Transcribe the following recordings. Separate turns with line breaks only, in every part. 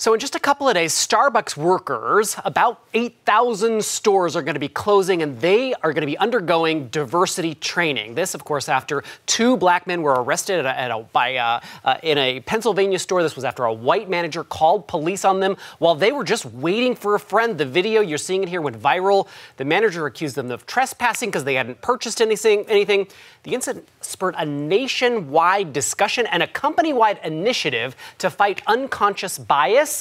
So in just a couple of days, Starbucks workers, about 8,000 stores are going to be closing, and they are going to be undergoing diversity training. This, of course, after two black men were arrested in a Pennsylvania store. This was after a white manager called police on them while they were just waiting for a friend. The video, you're seeing it here, went viral. The manager accused them of trespassing because they hadn't purchased anything. The incident spurred a nationwide discussion and a company-wide initiative to fight unconscious bias.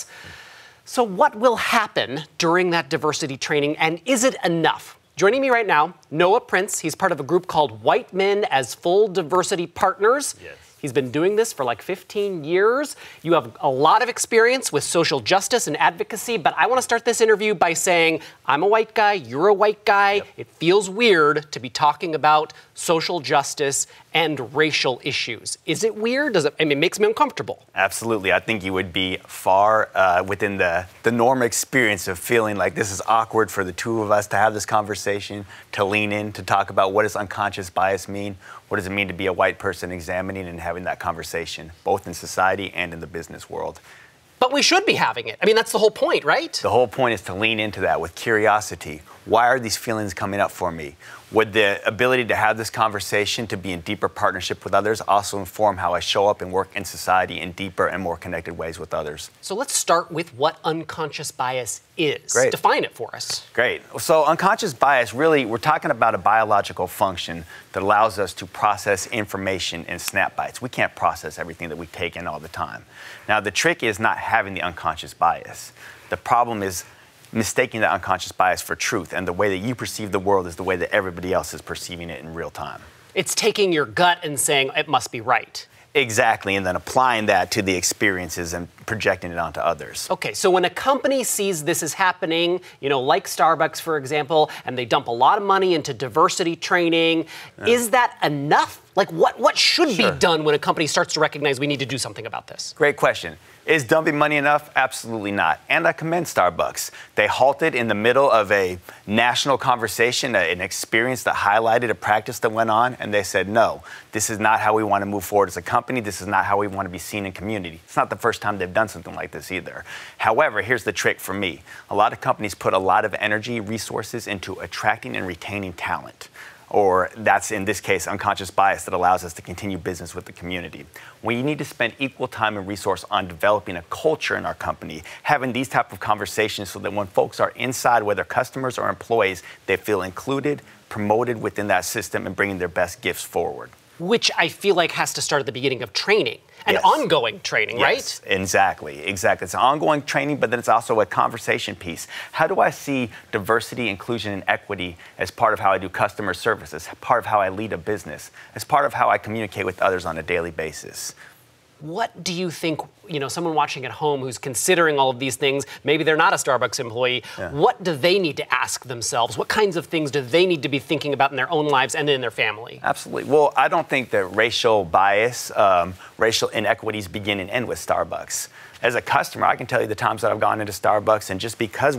So what will happen during that diversity training, and is it enough? Joining me right now, Noah Prince. He's part of a group called White Men as Full Diversity Partners. Yes. He's been doing this for like 15 years. You have a lot of experience with social justice and advocacy, but I want to start this interview by saying, I'm a white guy, you're a white guy. Yep. It feels weird to be talking about social justice and racial issues. Is it weird? It makes me uncomfortable.
Absolutely. I think you would be far within the norm experience of feeling like this is awkward for the two of us to have this conversation, to lean in, to talk about what does unconscious bias mean? What does it mean to be a white person examining and having that conversation, both in society and in the business world?
But we should be having it. I mean, that's the whole point, right?
The whole point is to lean into that with curiosity. Why are these feelings coming up for me? Would the ability to have this conversation, to be in deeper partnership with others, also inform how I show up and work in society in deeper and more connected ways with others?
So let's start with what unconscious bias is.
Great.
Define it for us.
Great. So unconscious bias, really, we're talking about a biological function that allows us to process information in snap bites. We can't process everything that we take in all the time. Now, the trick is not having the unconscious bias. The problem is mistaking that unconscious bias for truth, and the way that you perceive the world is the way that everybody else is perceiving it in real time.
It's taking your gut and saying it must be right.
Exactly, and then applying that to the experiences and projecting it onto others.
Okay, so when a company sees this is happening, like Starbucks, for example, and they dump a lot of money into diversity training, is that enough? Like, what should be done when a company starts to recognize we need to do something about this?
Great question. Is dumping money enough? Absolutely not. And I commend Starbucks. They halted in the middle of a national conversation, an experience that highlighted a practice that went on, and they said, no, this is not how we want to move forward as a company. This is not how we want to be seen in community. It's not the first time they've done something like this either. However, here's the trick for me. A lot of companies put a lot of energy, resources into attracting and retaining talent. Or that's, in this case, unconscious bias that allows us to continue business with the community. We need to spend equal time and resource on developing a culture in our company, having these type of conversations so that when folks are inside, whether customers or employees, they feel included, promoted within that system, and bringing their best gifts forward.
Which I feel like has to start at the beginning of training. And ongoing training,
right? Exactly. It's an ongoing training, but then it's also a conversation piece. How do I see diversity, inclusion, and equity as part of how I do customer service, as part of how I lead a business, as part of how I communicate with others on a daily basis?
What do you think, someone watching at home who's considering all of these things, maybe they're not a Starbucks employee, what do they need to ask themselves? What kinds of things do they need to be thinking about in their own lives and in their family?
Absolutely. Well, I don't think that racial bias, racial inequities begin and end with Starbucks. As a customer, I can tell you the times that I've gone into Starbucks, and just because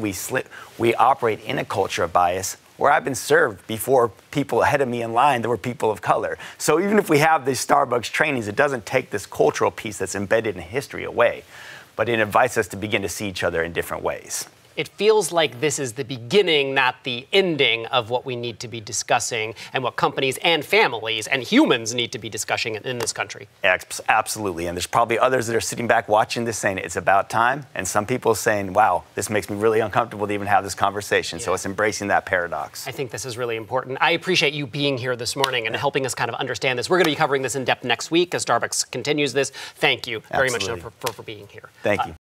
we operate in a culture of bias, where I've been served before people ahead of me in line that were people of color. So even if we have these Starbucks trainings, it doesn't take this cultural piece that's embedded in history away, but it invites us to begin to see each other in different ways.
It feels like this is the beginning, not the ending of what we need to be discussing and what companies and families and humans need to be discussing in this country.
Absolutely. And there's probably others that are sitting back watching this saying it's about time. And some people saying, wow, this makes me really uncomfortable to even have this conversation. So it's embracing that paradox.
I think this is really important. I appreciate you being here this morning and helping us kind of understand this. We're going to be covering this in depth next week as Starbucks continues this. Thank you very much for being here.
Thank you.